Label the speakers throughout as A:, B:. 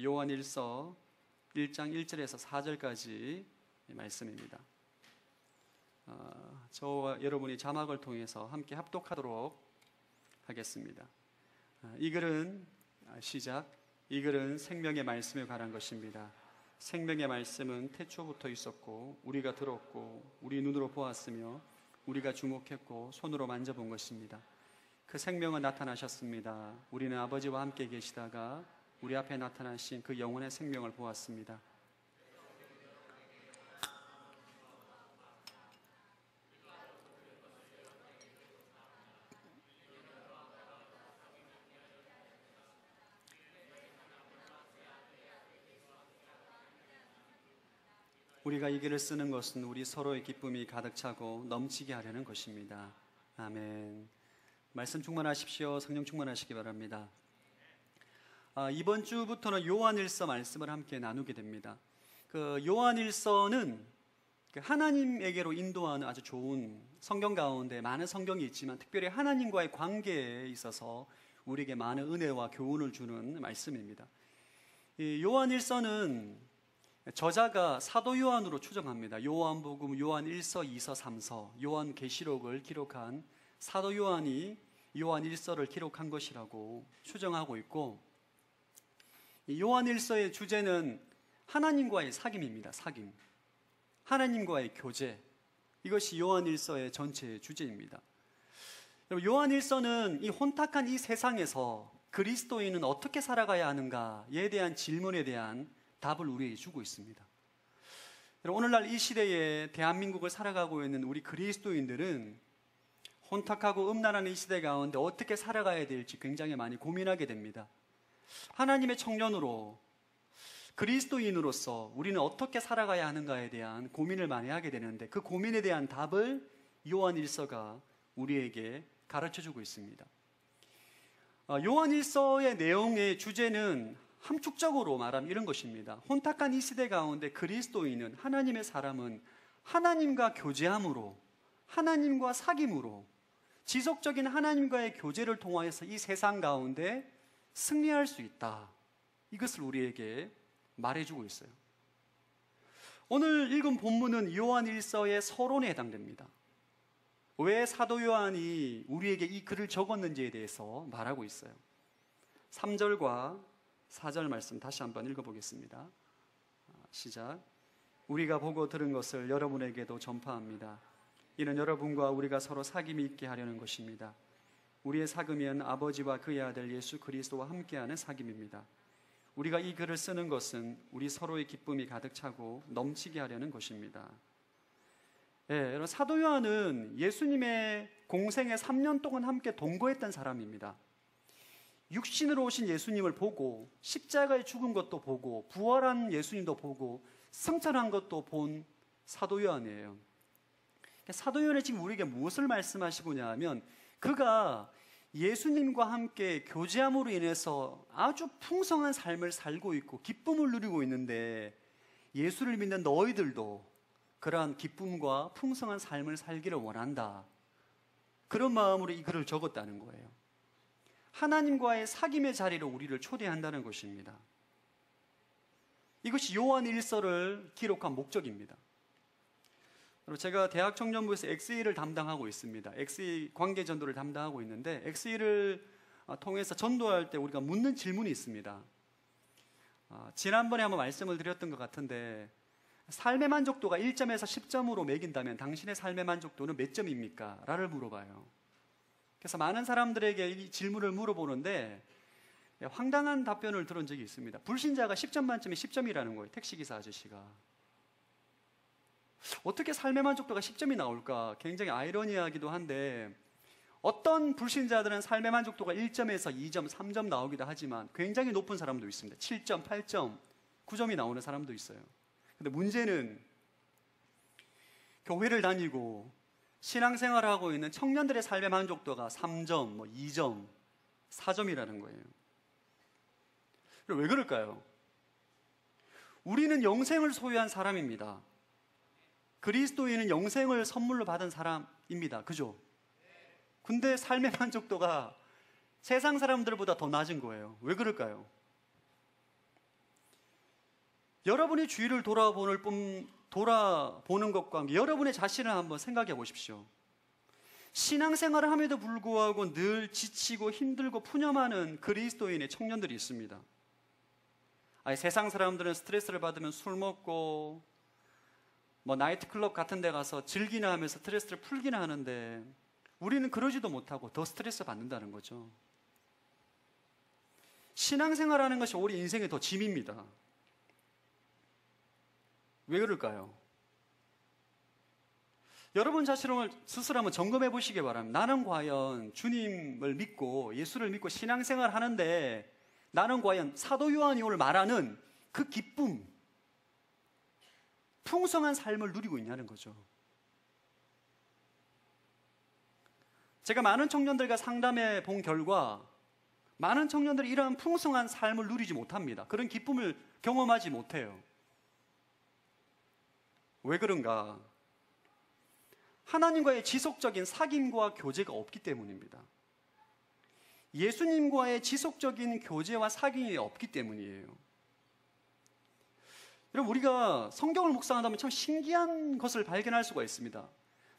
A: 요한일서 1장 1절에서 4절까지 말씀입니다. 저와 여러분이 자막을 통해서 함께 합독하도록 하겠습니다. 이 글은 시작. 이 글은 생명의 말씀에 관한 것입니다. 생명의 말씀은 태초부터 있었고 우리가 들었고 우리 눈으로 보았으며 우리가 주목했고 손으로 만져본 것입니다. 그 생명은 나타나셨습니다. 우리는 아버지와 함께 계시다가 우리 앞에 나타나신 그 영원의 생명을 보았습니다. 우리가 이 글을 쓰는 것은 우리 서로의 기쁨이 가득 차고 넘치게 하려는 것입니다. 아멘. 말씀 충만하십시오. 성령 충만하시기 바랍니다. 이번 주부터는 요한일서 말씀을 함께 나누게 됩니다. 요한일서는 하나님에게로 인도하는 아주 좋은 성경 가운데 많은 성경이 있지만 특별히 하나님과의 관계에 있어서 우리에게 많은 은혜와 교훈을 주는 말씀입니다. 이 요한일서는 저자가 사도 요한으로 추정합니다. 요한복음, 요한일서, 2서, 3서, 요한계시록을 기록한 사도 요한이 요한일서를 기록한 것이라고 추정하고 있고, 이 요한일서의 주제는 하나님과의 사귐입니다. 사귐, 하나님과의 교제, 이것이 요한일서의 전체 주제입니다. 요한일서는 이 혼탁한 이 세상에서 그리스도인은 어떻게 살아가야 하는가에 대한 질문에 대한 답을 우리에게 주고 있습니다. 오늘날 이 시대에 대한민국을 살아가고 있는 우리 그리스도인들은 혼탁하고 음란한 이 시대 가운데 어떻게 살아가야 될지 굉장히 많이 고민하게 됩니다. 하나님의 청년으로, 그리스도인으로서 우리는 어떻게 살아가야 하는가에 대한 고민을 많이 하게 되는데, 그 고민에 대한 답을 요한일서가 우리에게 가르쳐주고 있습니다. 요한일서의 내용의 주제는 함축적으로 말하면 이런 것입니다. 혼탁한 이 시대 가운데 그리스도인은, 하나님의 사람은 하나님과 교제함으로, 하나님과 사귐으로, 지속적인 하나님과의 교제를 통하여서 이 세상 가운데 승리할 수 있다, 이것을 우리에게 말해주고 있어요. 오늘 읽은 본문은 요한일서의 서론에 해당됩니다. 왜 사도 요한이 우리에게 이 글을 적었는지에 대해서 말하고 있어요. 3절과 4절 말씀 다시 한번 읽어보겠습니다. 시작. 우리가 보고 들은 것을 여러분에게도 전파합니다. 이는 여러분과 우리가 서로 사귐이 있게 하려는 것입니다. 우리의 사귐은 아버지와 그의 아들 예수 그리스도와 함께하는 사귐입니다. 우리가 이 글을 쓰는 것은 우리 서로의 기쁨이 가득 차고 넘치게 하려는 것입니다. 여러분, 사도 요한은 예수님의 공생에 3년 동안 함께 동거했던 사람입니다. 육신으로 오신 예수님을 보고, 십자가에 죽은 것도 보고, 부활한 예수님도 보고, 승천한 것도 본 사도 요한이에요. 사도 요한이 지금 우리에게 무엇을 말씀하시고냐 하면, 그가 예수님과 함께 교제함으로 인해서 아주 풍성한 삶을 살고 있고 기쁨을 누리고 있는데, 예수를 믿는 너희들도 그러한 기쁨과 풍성한 삶을 살기를 원한다, 그런 마음으로 이 글을 적었다는 거예요. 하나님과의 사귐의 자리로 우리를 초대한다는 것입니다. 이것이 요한일서를 기록한 목적입니다. 제가 대학 청년부에서 엑스이를 담당하고 있습니다. 엑스이 관계 전도를 담당하고 있는데, 엑스이를 통해서 전도할 때 우리가 묻는 질문이 있습니다. 지난번에 한번 말씀을 드렸던 것 같은데, 삶의 만족도가 1점에서 10점으로 매긴다면 당신의 삶의 만족도는 몇 점입니까? 라를 물어봐요. 그래서 많은 사람들에게 이 질문을 물어보는데 황당한 답변을 들은 적이 있습니다. 불신자가 10점 만점에 10점이라는 거예요. 택시기사 아저씨가. 어떻게 삶의 만족도가 10점이 나올까? 굉장히 아이러니하기도 한데, 어떤 불신자들은 삶의 만족도가 1점에서 2점, 3점 나오기도 하지만 굉장히 높은 사람도 있습니다. 7점, 8점, 9점이 나오는 사람도 있어요. 근데 문제는 교회를 다니고 신앙생활을 하고 있는 청년들의 삶의 만족도가 3점, 2점, 4점이라는 거예요. 왜 그럴까요? 우리는 영생을 소유한 사람입니다. 그리스도인은 영생을 선물로 받은 사람입니다. 그죠? 근데 삶의 만족도가 세상 사람들보다 더 낮은 거예요. 왜 그럴까요? 여러분의 주위를 돌아보는 것과 함께 여러분의 자신을 한번 생각해 보십시오. 신앙생활을 함에도 불구하고 늘 지치고 힘들고 푸념하는 그리스도인의 청년들이 있습니다. 세상 사람들은 스트레스를 받으면 술 먹고 나이트클럽 같은 데 가서 즐기나 하면서 스트레스를 풀기나 하는데 우리는 그러지도 못하고 더 스트레스 받는다는 거죠. 신앙생활하는 것이 우리 인생의 더 짐입니다. 왜 그럴까요? 여러분 자신을 스스로 한번 점검해 보시기 바랍니다. 나는 과연 주님을 믿고 예수를 믿고 신앙생활 하는데 나는 과연 사도 요한이 오늘 말하는 그 기쁨, 풍성한 삶을 누리고 있냐는 거죠. 제가 많은 청년들과 상담해 본 결과 많은 청년들이 이러한 풍성한 삶을 누리지 못합니다. 그런 기쁨을 경험하지 못해요. 왜 그런가? 하나님과의 지속적인 사귐과 교제가 없기 때문입니다. 예수님과의 지속적인 교제와 사귐이 없기 때문이에요. 여러분, 우리가 성경을 묵상하다 보면 참 신기한 것을 발견할 수가 있습니다.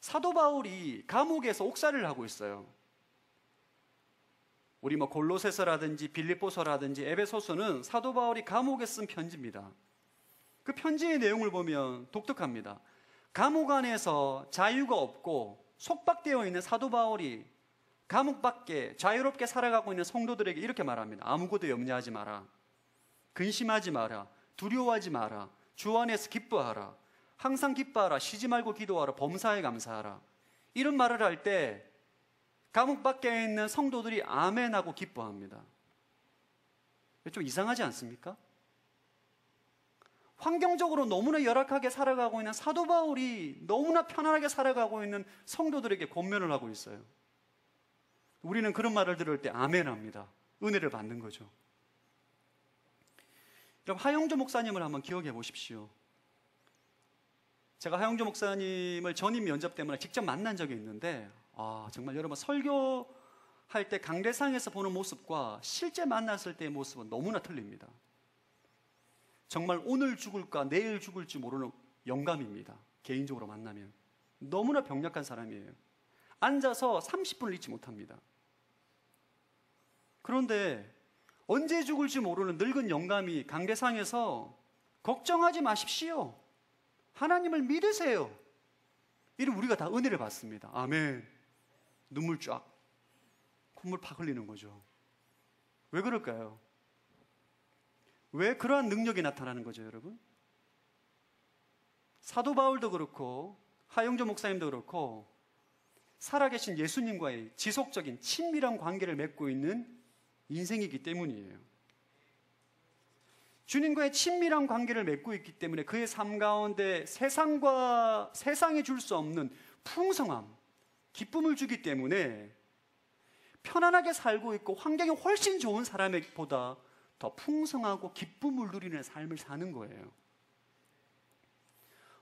A: 사도 바울이 감옥에서 옥살이를 하고 있어요. 우리 골로새서라든지 빌립보서라든지 에베소서는 사도 바울이 감옥에 쓴 편지입니다. 그 편지의 내용을 보면 독특합니다. 감옥 안에서 자유가 없고 속박되어 있는 사도 바울이 감옥 밖에 자유롭게 살아가고 있는 성도들에게 이렇게 말합니다. 아무것도 염려하지 마라. 근심하지 마라. 두려워하지 마라. 주 안에서 기뻐하라. 항상 기뻐하라. 쉬지 말고 기도하라. 범사에 감사하라. 이런 말을 할 때 감옥 밖에 있는 성도들이 아멘하고 기뻐합니다. 좀 이상하지 않습니까? 환경적으로 너무나 열악하게 살아가고 있는 사도 바울이 너무나 편안하게 살아가고 있는 성도들에게 권면을 하고 있어요. 우리는 그런 말을 들을 때 아멘합니다. 은혜를 받는 거죠. 여러분, 하영조 목사님을 한번 기억해 보십시오. 제가 하영조 목사님을 전임 면접 때문에 직접 만난 적이 있는데 정말 여러분, 설교할 때 강대상에서 보는 모습과 실제 만났을 때의 모습은 너무나 틀립니다. 정말 오늘 죽을까 내일 죽을지 모르는 영감입니다. 개인적으로 만나면 너무나 병약한 사람이에요. 앉아서 30분을 잊지 못합니다. 그런데 언제 죽을지 모르는 늙은 영감이 강대상에서 걱정하지 마십시오. 하나님을 믿으세요. 이러면 우리가 다 은혜를 받습니다. 아멘. 눈물 쫙, 콧물 팍 흘리는 거죠. 왜 그럴까요? 왜 그러한 능력이 나타나는 거죠, 여러분? 사도 바울도 그렇고 하영조 목사님도 그렇고 살아계신 예수님과의 지속적인 친밀한 관계를 맺고 있는 인생이기 때문이에요. 주님과의 친밀한 관계를 맺고 있기 때문에 그의 삶 가운데 세상에 줄 수 없는 풍성함, 기쁨을 주기 때문에 편안하게 살고 있고 환경이 훨씬 좋은 사람보다 더 풍성하고 기쁨을 누리는 삶을 사는 거예요.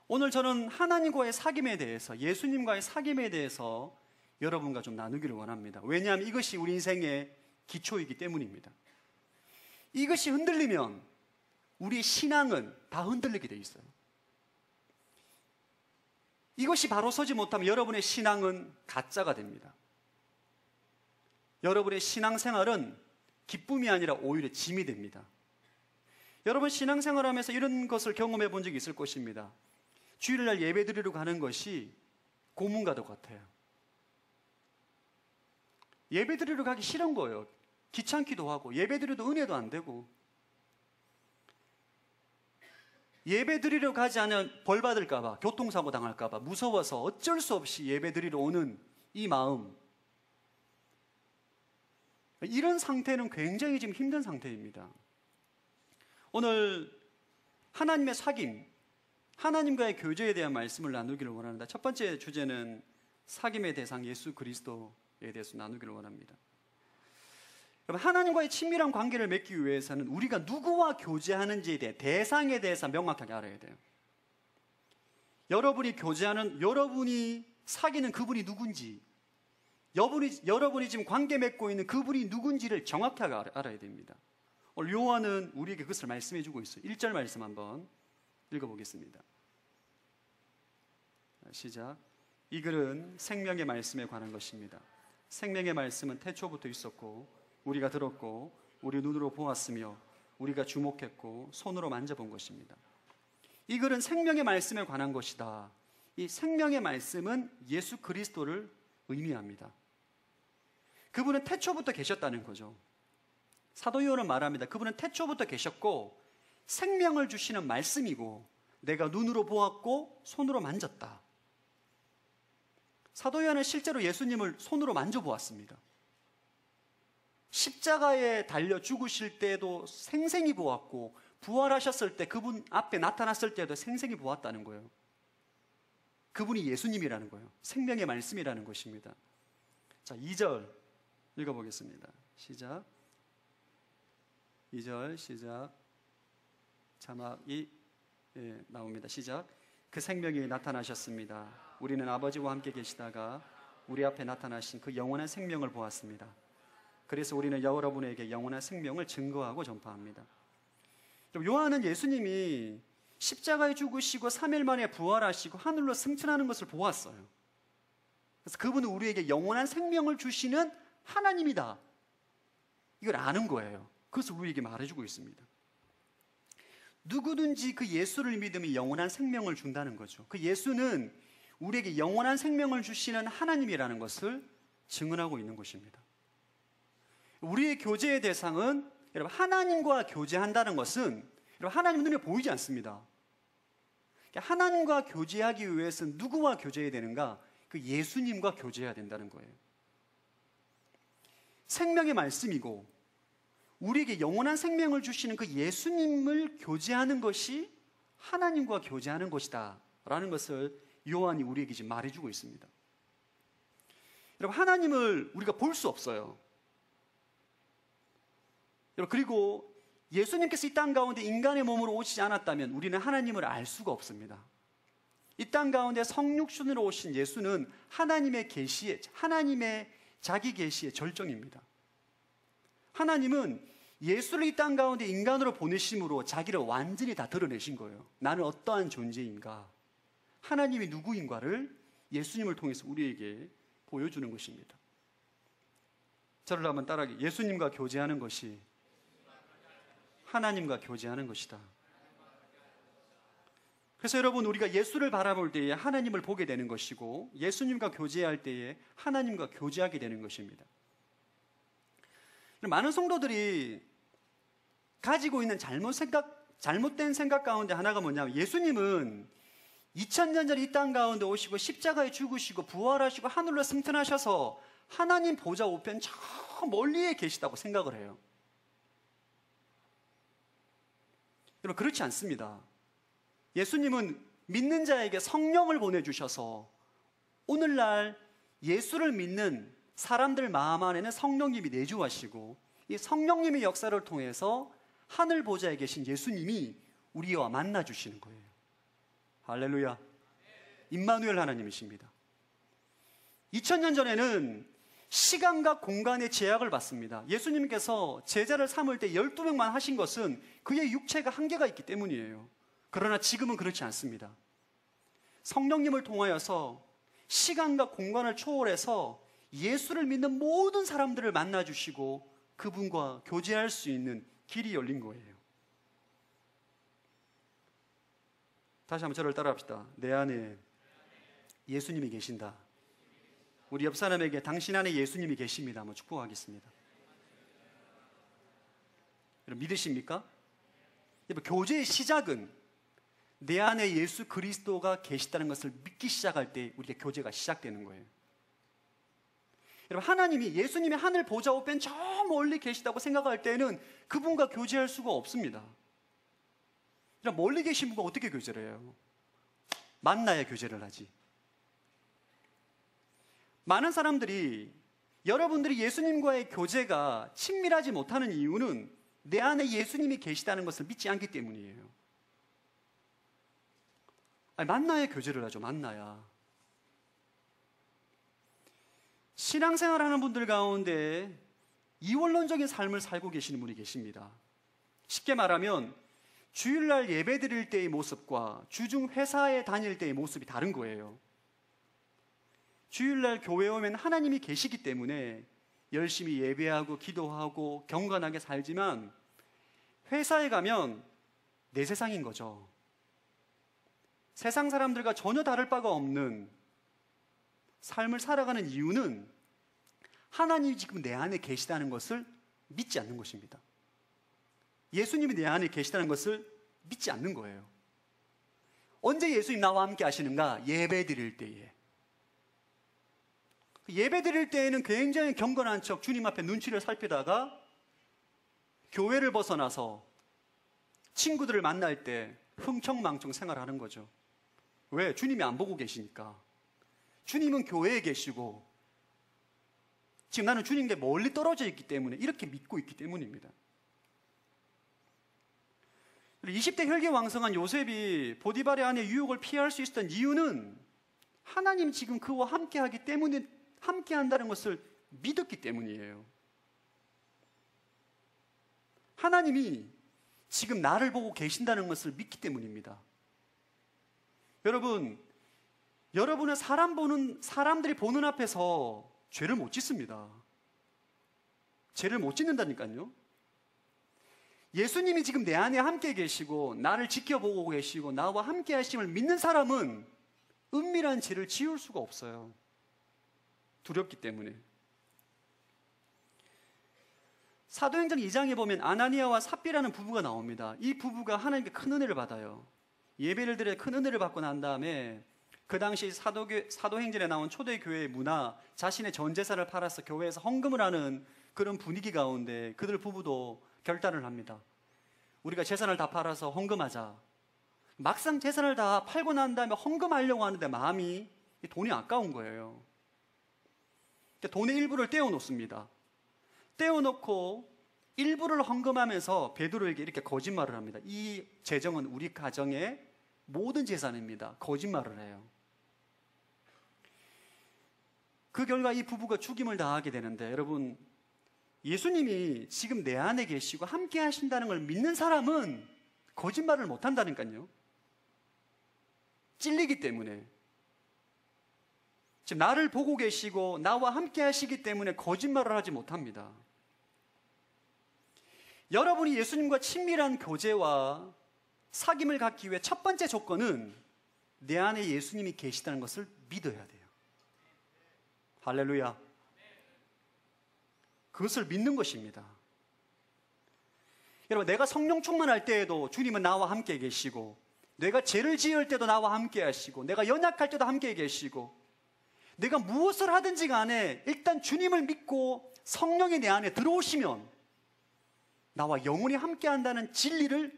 A: 오늘 저는 하나님과의 사귐에 대해서, 예수님과의 사귐에 대해서 여러분과 좀 나누기를 원합니다. 왜냐하면 이것이 우리 인생의 기초이기 때문입니다. 이것이 흔들리면 우리의 신앙은 다 흔들리게 돼 있어요. 이것이 바로 서지 못하면 여러분의 신앙은 가짜가 됩니다. 여러분의 신앙생활은 기쁨이 아니라 오히려 짐이 됩니다. 여러분, 신앙생활하면서 이런 것을 경험해 본 적이 있을 것입니다. 주일날 예배 드리러 가는 것이 고문과도 같아요. 예배 드리러 가기 싫은 거예요. 귀찮기도 하고 예배 드려도 은혜도 안 되고, 예배 드리러 가지 않으면 벌 받을까 봐, 교통사고 당할까 봐 무서워서 어쩔 수 없이 예배 드리러 오는 이 마음, 이런 상태는 굉장히 지금 힘든 상태입니다. 오늘 하나님의 사귐, 하나님과의 교제에 대한 말씀을 나누기를 원합니다. 첫 번째 주제는 사귐의 대상 예수 그리스도에 대해서 나누기를 원합니다. 여러분, 하나님과의 친밀한 관계를 맺기 위해서는 우리가 누구와 교제하는지에 대해 대상에 대해서 명확하게 알아야 돼요. 여러분이 사귀는 그분이 누군지, 여러분이 지금 관계 맺고 있는 그분이 누군지를 정확하게 알아야 됩니다. 오늘 요한은 우리에게 그것을 말씀해 주고 있어요. 1절 말씀 한번 읽어보겠습니다. 시작. 이 글은 생명의 말씀에 관한 것입니다. 생명의 말씀은 태초부터 있었고 우리가 들었고 우리 눈으로 보았으며 우리가 주목했고 손으로 만져본 것입니다. 이 글은 생명의 말씀에 관한 것이다. 이 생명의 말씀은 예수 그리스도를 의미합니다. 그분은 태초부터 계셨다는 거죠. 사도 요한은 말합니다. 그분은 태초부터 계셨고 생명을 주시는 말씀이고 내가 눈으로 보았고 손으로 만졌다. 사도 요한은 실제로 예수님을 손으로 만져보았습니다. 십자가에 달려 죽으실 때도 생생히 보았고 부활하셨을 때 그분 앞에 나타났을 때도 생생히 보았다는 거예요. 그분이 예수님이라는 거예요. 생명의 말씀이라는 것입니다. 자, 2절 읽어보겠습니다. 시작. 2절 시작. 자막이 나옵니다. 시작. 그 생명이 나타나셨습니다. 우리는 아버지와 함께 계시다가 우리 앞에 나타나신 그 영원한 생명을 보았습니다. 그래서 우리는 여러분에게 영원한 생명을 증거하고 전파합니다. 요한은 예수님이 십자가에 죽으시고 3일 만에 부활하시고 하늘로 승천하는 것을 보았어요. 그래서 그분은 우리에게 영원한 생명을 주시는 하나님이다. 이걸 아는 거예요. 그것을 우리에게 말해주고 있습니다. 누구든지 그 예수를 믿으면 영원한 생명을 준다는 거죠. 그 예수는 우리에게 영원한 생명을 주시는 하나님이라는 것을 증언하고 있는 것입니다. 우리의 교제의 대상은 여러분 하나님과 교제한다는 것은 여러분 하나님 눈에 보이지 않습니다. 하나님과 교제하기 위해서는 누구와 교제해야 되는가? 그 예수님과 교제해야 된다는 거예요. 생명의 말씀이고 우리에게 영원한 생명을 주시는 그 예수님을 교제하는 것이 하나님과 교제하는 것이다 라는 것을 요한이 우리에게 지금 말해주고 있습니다. 여러분 하나님을 우리가 볼 수 없어요. 여러분 그리고 예수님께서 이 땅 가운데 인간의 몸으로 오시지 않았다면 우리는 하나님을 알 수가 없습니다. 이 땅 가운데 성육신으로 오신 예수는 하나님의 계시의 하나님의 자기 계시의 절정입니다. 하나님은 예수를 이 땅 가운데 인간으로 보내심으로 자기를 완전히 다 드러내신 거예요. 나는 어떠한 존재인가, 하나님이 누구인가를 예수님을 통해서 우리에게 보여주는 것입니다. 저를 한번 따라하기. 예수님과 교제하는 것이 하나님과 교제하는 것이다. 그래서 여러분 우리가 예수를 바라볼 때에 하나님을 보게 되는 것이고 예수님과 교제할 때에 하나님과 교제하게 되는 것입니다. 많은 성도들이 가지고 있는 잘못된 생각 가운데 하나가 뭐냐면 예수님은 2000년 전 이 땅 가운데 오시고 십자가에 죽으시고 부활하시고 하늘로 승천하셔서 하나님 보좌 우편 저 멀리에 계시다고 생각을 해요. 여러분 그렇지 않습니다. 예수님은 믿는 자에게 성령을 보내주셔서 오늘날 예수를 믿는 사람들 마음 안에는 성령님이 내주하시고 이 성령님의 역사를 통해서 하늘 보좌에 계신 예수님이 우리와 만나주시는 거예요. 할렐루야. 임마누엘 하나님이십니다. 2000년 전에는 시간과 공간의 제약을 받습니다. 예수님께서 제자를 삼을 때 12명만 하신 것은 그의 육체가 한계가 있기 때문이에요. 그러나 지금은 그렇지 않습니다. 성령님을 통하여서 시간과 공간을 초월해서 예수를 믿는 모든 사람들을 만나주시고 그분과 교제할 수 있는 길이 열린 거예요. 다시 한번 저를 따라합시다. 내 안에 예수님이 계신다. 우리 옆 사람에게 당신 안에 예수님이 계십니다. 한번 축복하겠습니다. 여러분 믿으십니까? 여러분 교제의 시작은 내 안에 예수 그리스도가 계시다는 것을 믿기 시작할 때 우리가 교제가 시작되는 거예요. 여러분 하나님이 예수님이 하늘 보좌 우편 저 멀리 계시다고 생각할 때는 그분과 교제할 수가 없습니다. 여러분 멀리 계신 분과 어떻게 교제를 해요? 만나야 교제를 하지. 많은 사람들이 여러분들이 예수님과의 교제가 친밀하지 못하는 이유는 내 안에 예수님이 계시다는 것을 믿지 않기 때문이에요. 아니, 만나야 교제를 하죠. 만나야. 신앙생활하는 분들 가운데 이원론적인 삶을 살고 계시는 분이 계십니다. 쉽게 말하면 주일날 예배 드릴 때의 모습과 주중 회사에 다닐 때의 모습이 다른 거예요. 주일날 교회에 오면 하나님이 계시기 때문에 열심히 예배하고 기도하고 경건하게 살지만 회사에 가면 내 세상인 거죠. 세상 사람들과 전혀 다를 바가 없는 삶을 살아가는 이유는 하나님이 지금 내 안에 계시다는 것을 믿지 않는 것입니다. 예수님이 내 안에 계시다는 것을 믿지 않는 거예요. 언제 예수님 나와 함께 하시는가? 예배 드릴 때에. 예배 드릴 때에는 굉장히 경건한 척 주님 앞에 눈치를 살피다가 교회를 벗어나서 친구들을 만날 때 흥청망청 생활하는 거죠. 왜? 주님이 안 보고 계시니까. 주님은 교회에 계시고 지금 나는 주님께 멀리 떨어져 있기 때문에 이렇게 믿고 있기 때문입니다. 20대 혈기왕성한 요셉이 보디발의 아내 유혹을 피할 수 있었던 이유는 하나님 지금 그와 함께하기 때문에 함께한다는 것을 믿었기 때문이에요. 하나님이 지금 나를 보고 계신다는 것을 믿기 때문입니다. 여러분은 사람들이 보는 앞에서 죄를 못 짓습니다. 죄를 못 짓는다니까요. 예수님이 지금 내 안에 함께 계시고 나를 지켜보고 계시고 나와 함께 하심을 믿는 사람은 은밀한 죄를 지을 수가 없어요. 두렵기 때문에. 사도행전 2장에 보면 아나니아와 삽비라는 부부가 나옵니다. 이 부부가 하나님께 큰 은혜를 받아요. 예배를 드려 큰 은혜를 받고 난 다음에 그 당시 사도행전에 나온 초대교회의 문화, 자신의 전 재산을 팔아서 교회에서 헌금을 하는 그런 분위기 가운데 그들 부부도 결단을 합니다. 우리가 재산을 다 팔아서 헌금하자. 막상 재산을 다 팔고 난 다음에 헌금하려고 하는데 마음이 돈이 아까운 거예요. 돈의 일부를 떼어놓습니다. 떼어놓고 일부를 헌금하면서 베드로에게 이렇게 거짓말을 합니다. 이 재정은 우리 가정의 모든 재산입니다. 거짓말을 해요. 그 결과 이 부부가 죽임을 당하게 되는데, 여러분, 예수님이 지금 내 안에 계시고 함께 하신다는 걸 믿는 사람은 거짓말을 못 한다니까요. 찔리기 때문에. 지금 나를 보고 계시고 나와 함께 하시기 때문에 거짓말을 하지 못합니다. 여러분이 예수님과 친밀한 교제와 사귐을 갖기 위해 첫 번째 조건은 내 안에 예수님이 계시다는 것을 믿어야 돼요. 할렐루야. 그것을 믿는 것입니다. 여러분, 내가 성령 충만할 때에도 주님은 나와 함께 계시고, 내가 죄를 지을 때도 나와 함께 하시고, 내가 연약할 때도 함께 계시고, 내가 무엇을 하든지 간에 일단 주님을 믿고 성령이 내 안에 들어오시면 나와 영원히 함께 한다는 진리를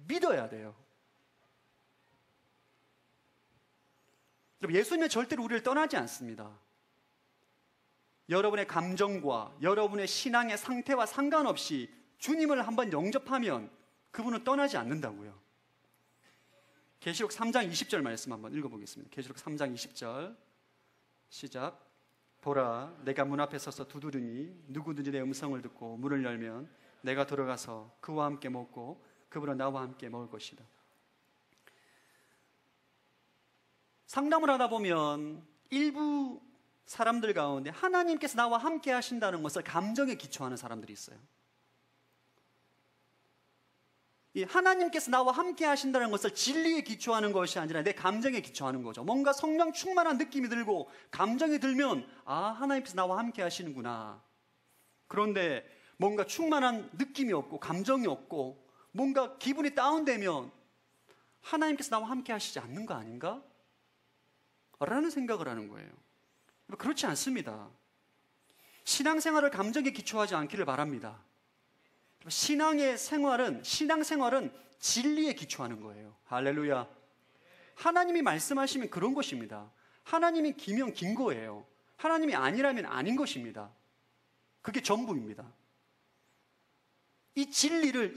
A: 믿어야 돼요. 예수님은 절대로 우리를 떠나지 않습니다. 여러분의 감정과 여러분의 신앙의 상태와 상관없이 주님을 한번 영접하면 그분은 떠나지 않는다고요. 계시록 3장 20절 말씀 한번 읽어보겠습니다. 계시록 3장 20절 시작. 보라, 내가 문 앞에 서서 두드리니 누구든지 내 음성을 듣고 문을 열면 내가 들어가서 그와 함께 먹고 그분은 나와 함께 먹을 것이다. 상담을 하다 보면 일부 사람들 가운데 하나님께서 나와 함께 하신다는 것을 감정에 기초하는 사람들이 있어요. 이 하나님께서 나와 함께 하신다는 것을 진리에 기초하는 것이 아니라 내 감정에 기초하는 거죠. 뭔가 성령 충만한 느낌이 들고 감정이 들면 아, 하나님께서 나와 함께 하시는구나. 그런데 뭔가 충만한 느낌이 없고 감정이 없고 뭔가 기분이 다운되면 하나님께서 나와 함께 하시지 않는 거 아닌가? 라는 생각을 하는 거예요. 그렇지 않습니다. 신앙생활을 감정에 기초하지 않기를 바랍니다. 신앙생활은 진리에 기초하는 거예요. 할렐루야. 하나님이 말씀하시면 그런 것입니다. 하나님이 기면 긴 거예요. 하나님이 아니라면 아닌 것입니다. 그게 전부입니다. 이 진리를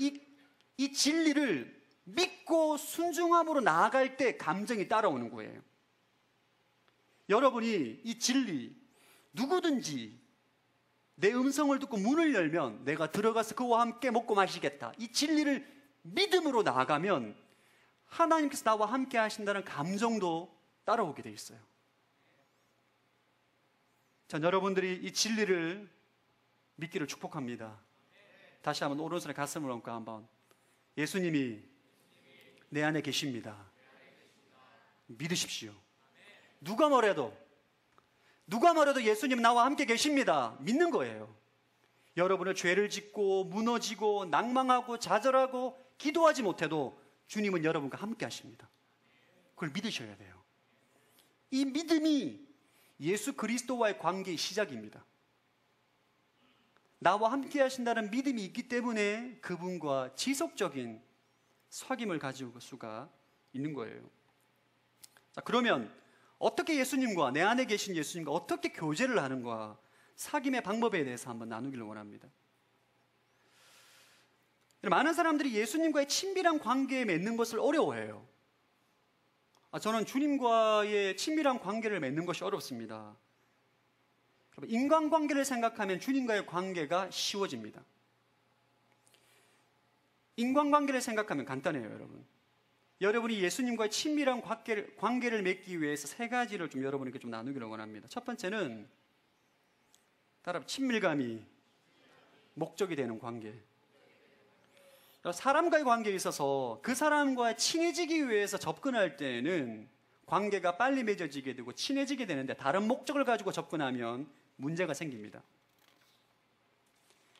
A: 믿고 순종함으로 나아갈 때 감정이 따라오는 거예요. 여러분이 이 진리, 누구든지 내 음성을 듣고 문을 열면 내가 들어가서 그와 함께 먹고 마시겠다. 이 진리를 믿음으로 나아가면 하나님께서 나와 함께 하신다는 감정도 따라오게 돼 있어요. 자, 여러분들이 이 진리를 믿기를 축복합니다. 다시 한번 오른손에 가슴을 얹고 한번 예수님이 내 안에 계십니다. 믿으십시오. 누가 뭐래도 예수님 나와 함께 계십니다. 믿는 거예요. 여러분의 죄를 짓고 무너지고 낭망하고 좌절하고 기도하지 못해도 주님은 여러분과 함께 하십니다. 그걸 믿으셔야 돼요. 이 믿음이 예수 그리스도와의 관계의 시작입니다. 나와 함께 하신다는 믿음이 있기 때문에 그분과 지속적인 사귐을 가지고 수가 있는 거예요. 자, 그러면 어떻게 예수님과 내 안에 계신 예수님과 어떻게 교제를 하는가, 사귐의 방법에 대해서 한번 나누기를 원합니다. 많은 사람들이 예수님과의 친밀한 관계에 맺는 것을 어려워해요. 저는 주님과의 친밀한 관계를 맺는 것이 어렵습니다. 인간관계를 생각하면 주님과의 관계가 쉬워집니다. 인간관계를 생각하면 간단해요, 여러분. 여러분이 예수님과의 친밀한 관계를 맺기 위해서 세 가지를 좀 여러분에게 좀 나누기를 원합니다. 첫 번째는 따라 친밀감이 목적이 되는 관계. 사람과의 관계에 있어서 그 사람과 친해지기 위해서 접근할 때에는 관계가 빨리 맺어지게 되고 친해지게 되는데 다른 목적을 가지고 접근하면 문제가 생깁니다.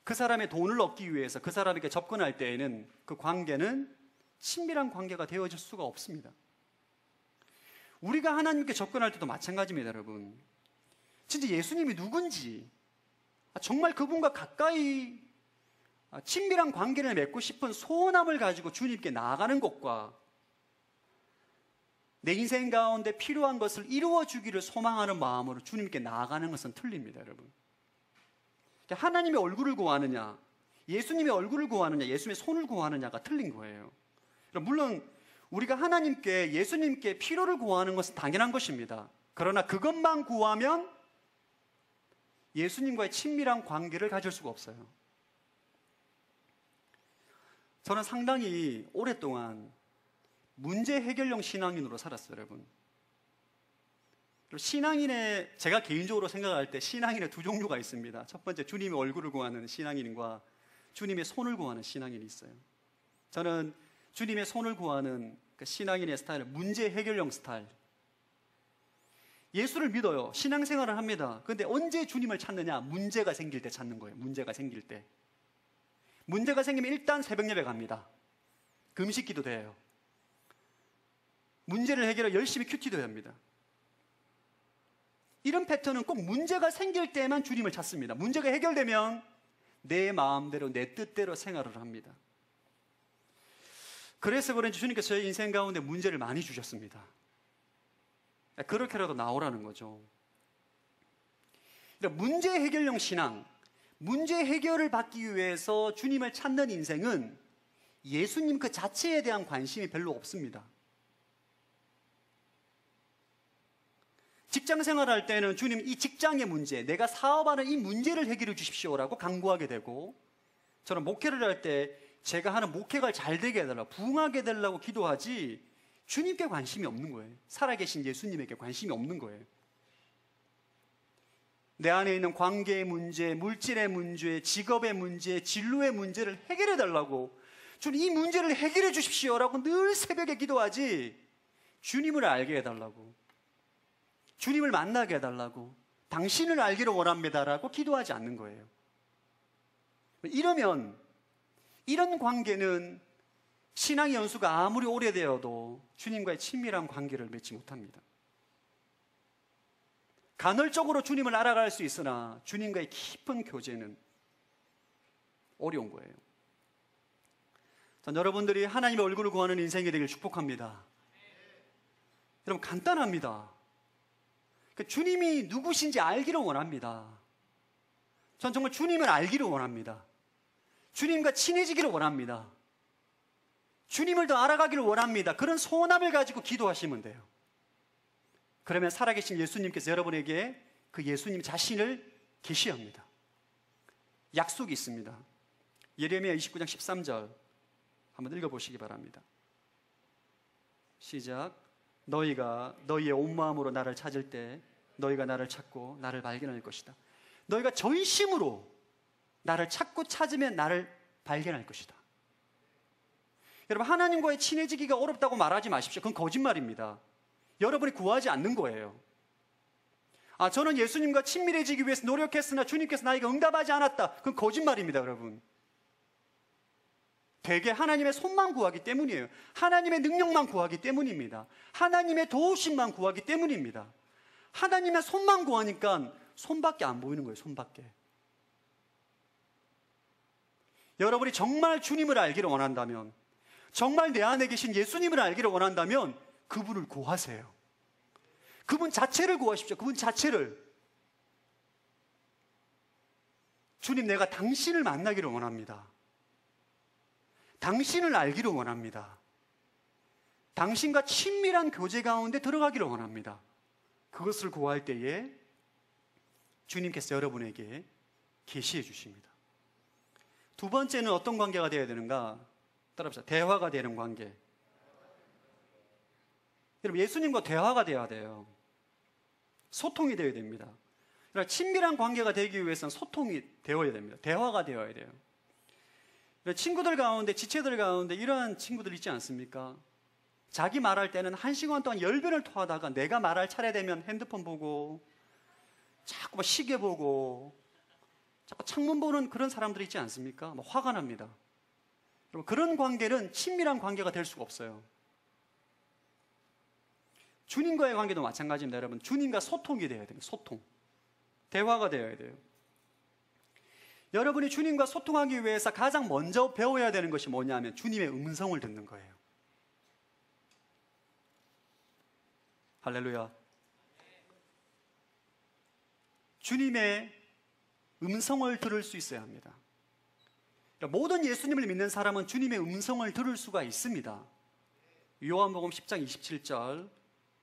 A: 그 사람의 돈을 얻기 위해서 그 사람에게 접근할 때에는 그 관계는 친밀한 관계가 되어질 수가 없습니다. 우리가 하나님께 접근할 때도 마찬가지입니다, 여러분. 진짜 예수님이 누군지, 정말 그분과 가까이 친밀한 관계를 맺고 싶은 소원함을 가지고 주님께 나아가는 것과 내 인생 가운데 필요한 것을 이루어주기를 소망하는 마음으로 주님께 나아가는 것은 틀립니다, 여러분. 하나님의 얼굴을 구하느냐, 예수님의 얼굴을 구하느냐, 예수님의 손을 구하느냐가 틀린 거예요. 물론 우리가 하나님께, 예수님께 필요를 구하는 것은 당연한 것입니다. 그러나 그것만 구하면 예수님과의 친밀한 관계를 가질 수가 없어요. 저는 상당히 오랫동안 문제 해결형 신앙인으로 살았어요, 여러분. 제가 개인적으로 생각할 때 신앙인의 두 종류가 있습니다. 첫 번째, 주님의 얼굴을 구하는 신앙인과 주님의 손을 구하는 신앙인이 있어요. 저는 주님의 손을 구하는 그 신앙인의 스타일은 문제 해결형 스타일. 예수를 믿어요. 신앙생활을 합니다. 그런데 언제 주님을 찾느냐? 문제가 생길 때 찾는 거예요. 문제가 생길 때. 문제가 생기면 일단 새벽 예배 갑니다. 금식 기도도 해요. 문제를 해결하려 열심히 큐티도 합니다. 이런 패턴은 꼭 문제가 생길 때만 주님을 찾습니다. 문제가 해결되면 내 마음대로 내 뜻대로 생활을 합니다. 그래서 그런지 주님께서 저의 인생 가운데 문제를 많이 주셨습니다. 그렇게라도 나오라는 거죠. 그러니까 문제 해결형 신앙, 문제 해결을 받기 위해서 주님을 찾는 인생은 예수님 그 자체에 대한 관심이 별로 없습니다. 직장 생활할 때는 주님 이 직장의 문제, 내가 사업하는 이 문제를 해결해 주십시오라고 간구하게 되고, 저는 목회를 할 때 제가 하는 목회가 잘 되게 해달라고, 부흥하게 해달라고 기도하지 주님께 관심이 없는 거예요. 살아계신 예수님에게 관심이 없는 거예요. 내 안에 있는 관계의 문제, 물질의 문제, 직업의 문제, 진로의 문제를 해결해 달라고, 주님 이 문제를 해결해 주십시오라고 늘 새벽에 기도하지 주님을 알게 해달라고, 주님을 만나게 해달라고, 당신을 알기를 원합니다라고 기도하지 않는 거예요. 이런 관계는 신앙의 연수가 아무리 오래되어도 주님과의 친밀한 관계를 맺지 못합니다. 간헐적으로 주님을 알아갈 수 있으나 주님과의 깊은 교제는 어려운 거예요. 자, 여러분들이 하나님의 얼굴을 구하는 인생이 되길 축복합니다. 여러분, 간단합니다. 주님이 누구신지 알기를 원합니다. 전 정말 주님을 알기를 원합니다. 주님과 친해지기를 원합니다. 주님을 더 알아가기를 원합니다. 그런 소원함을 가지고 기도하시면 돼요. 그러면 살아계신 예수님께서 여러분에게 그 예수님 자신을 계시합니다. 약속이 있습니다. 예레미야 29장 13절 한번 읽어보시기 바랍니다. 시작. 너희가 너희의 온 마음으로 나를 찾을 때 너희가 나를 찾고 나를 발견할 것이다. 너희가 전심으로 나를 찾고 찾으면 나를 발견할 것이다. 여러분, 하나님과의 친해지기가 어렵다고 말하지 마십시오. 그건 거짓말입니다. 여러분이 구하지 않는 거예요. 저는 예수님과 친밀해지기 위해서 노력했으나 주님께서 나에게 응답하지 않았다. 그건 거짓말입니다, 여러분. 되게 하나님의 손만 구하기 때문이에요. 하나님의 능력만 구하기 때문입니다. 하나님의 도우심만 구하기 때문입니다. 하나님의 손만 구하니까 손밖에 안 보이는 거예요, 손밖에. 여러분이 정말 주님을 알기를 원한다면, 정말 내 안에 계신 예수님을 알기를 원한다면 그분을 구하세요. 그분 자체를 구하십시오. 그분 자체를. 주님, 내가 당신을 만나기를 원합니다. 당신을 알기를 원합니다. 당신과 친밀한 교제 가운데 들어가기를 원합니다. 그것을 구할 때에 주님께서 여러분에게 계시해 주십니다. 두 번째는 어떤 관계가 되어야 되는가? 따라합시다. 대화가 되는 관계. 여러분, 예수님과 대화가 되어야 돼요. 소통이 되어야 됩니다. 그러니까 친밀한 관계가 되기 위해서는 소통이 되어야 됩니다. 대화가 되어야 돼요. 친구들 가운데, 지체들 가운데 이러한 친구들 있지 않습니까? 자기 말할 때는 1시간 동안 열변을 토하다가 내가 말할 차례 되면 핸드폰 보고 자꾸 시계 보고 자꾸 창문 보는 그런 사람들이 있지 않습니까? 화가 납니다. 여러분, 그런 관계는 친밀한 관계가 될 수가 없어요. 주님과의 관계도 마찬가지입니다. 여러분, 주님과 소통이 되어야 돼요. 소통. 대화가 되어야 돼요. 여러분이 주님과 소통하기 위해서 가장 먼저 배워야 되는 것이 뭐냐면 주님의 음성을 듣는 거예요. 할렐루야. 주님의 음성을 들을 수 있어야 합니다. 모든 예수님을 믿는 사람은 주님의 음성을 들을 수가 있습니다. 요한복음 10장 27절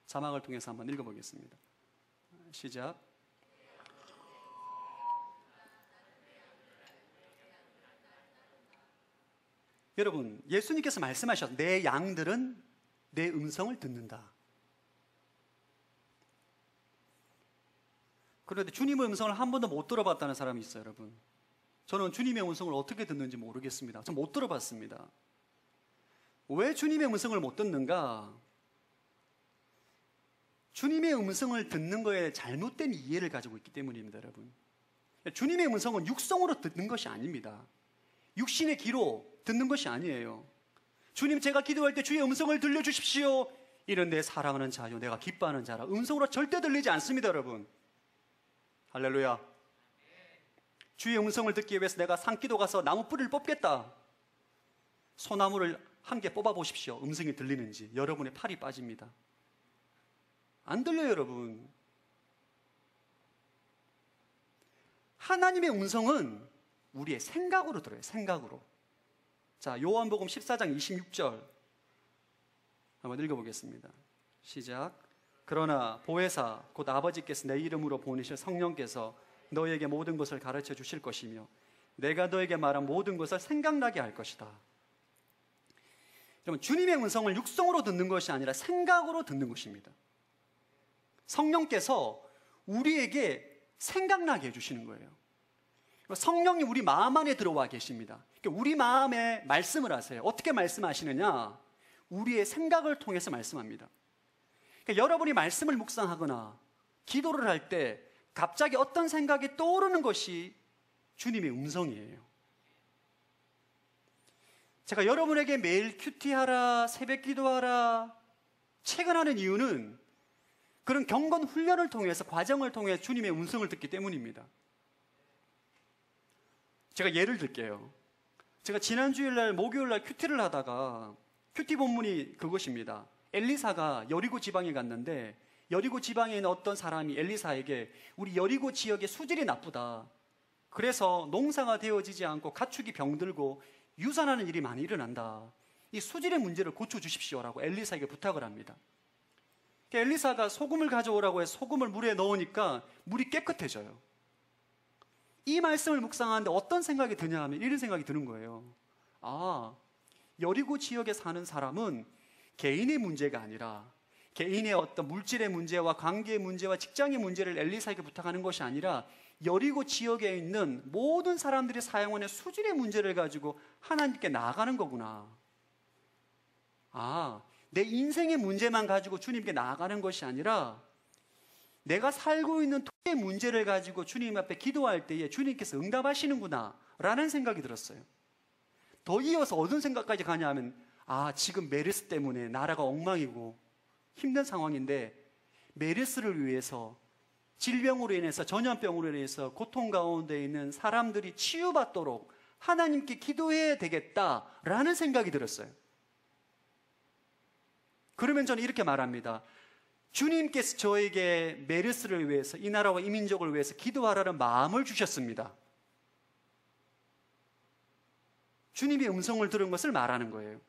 A: 자막을 통해서 한번 읽어보겠습니다. 시작. 여러분, 예수님께서 말씀하셨죠. 내 양들은 내 음성을 듣는다. 그런데 주님의 음성을 한 번도 못 들어봤다는 사람이 있어요, 여러분. 저는 주님의 음성을 어떻게 듣는지 모르겠습니다. 전 못 들어봤습니다. 왜 주님의 음성을 못 듣는가? 주님의 음성을 듣는 거에 잘못된 이해를 가지고 있기 때문입니다, 여러분. 주님의 음성은 육성으로 듣는 것이 아닙니다. 육신의 귀로 듣는 것이 아니에요. 주님, 제가 기도할 때 주의 음성을 들려주십시오. 이런 내 사랑하는 자요, 내가 기뻐하는 자라. 음성으로 절대 들리지 않습니다, 여러분. 할렐루야. 주의 음성을 듣기 위해서 내가 산기도 가서 나무 뿌리를 뽑겠다. 소나무를 한 개 뽑아 보십시오. 음성이 들리는지. 여러분의 팔이 빠집니다. 안 들려요, 여러분. 하나님의 음성은 우리의 생각으로 들어요. 생각으로. 자, 요한복음 14장 26절 한번 읽어보겠습니다. 시작. 그러나 보혜사 곧 아버지께서 내 이름으로 보내실 성령께서 너희에게 모든 것을 가르쳐 주실 것이며 내가 너에게 말한 모든 것을 생각나게 할 것이다. 여러분, 주님의 음성을 육성으로 듣는 것이 아니라 생각으로 듣는 것입니다. 성령께서 우리에게 생각나게 해주시는 거예요. 성령이 우리 마음 안에 들어와 계십니다. 우리 마음에 말씀을 하세요. 어떻게 말씀하시느냐? 우리의 생각을 통해서 말씀합니다. 그러니까 여러분이 말씀을 묵상하거나 기도를 할 때 갑자기 어떤 생각이 떠오르는 것이 주님의 음성이에요. 제가 여러분에게 매일 큐티하라, 새벽 기도하라, 체근하는 이유는 그런 경건 훈련을 통해서, 과정을 통해 주님의 음성을 듣기 때문입니다. 제가 예를 들게요. 제가 지난 주일날 목요일날 큐티를 하다가 큐티 본문이 그것입니다. 엘리사가 여리고 지방에 갔는데 여리고 지방에 있는 어떤 사람이 엘리사에게 우리 여리고 지역의 수질이 나쁘다. 그래서 농사가 되어지지 않고 가축이 병들고 유산하는 일이 많이 일어난다. 이 수질의 문제를 고쳐주십시오라고 엘리사에게 부탁을 합니다. 엘리사가 소금을 가져오라고 해서 소금을 물에 넣으니까 물이 깨끗해져요. 이 말씀을 묵상하는데 어떤 생각이 드냐 하면 이런 생각이 드는 거예요. 여리고 지역에 사는 사람은 개인의 문제가 아니라, 개인의 어떤 물질의 문제와 관계의 문제와 직장의 문제를 엘리사에게 부탁하는 것이 아니라 여리고 지역에 있는 모든 사람들이 사용하는 수질의 문제를 가지고 하나님께 나아가는 거구나. 내 인생의 문제만 가지고 주님께 나아가는 것이 아니라 내가 살고 있는 토지의 문제를 가지고 주님 앞에 기도할 때에 주님께서 응답하시는구나 라는 생각이 들었어요. 더 이어서 어떤 생각까지 가냐 하면 지금 메르스 때문에 나라가 엉망이고 힘든 상황인데 메르스를 위해서, 질병으로 인해서, 전염병으로 인해서 고통 가운데 있는 사람들이 치유받도록 하나님께 기도해야 되겠다라는 생각이 들었어요. 그러면 저는 이렇게 말합니다. 주님께서 저에게 메르스를 위해서, 이 나라와 이 민족을 위해서 기도하라는 마음을 주셨습니다. 주님의 음성을 들은 것을 말하는 거예요.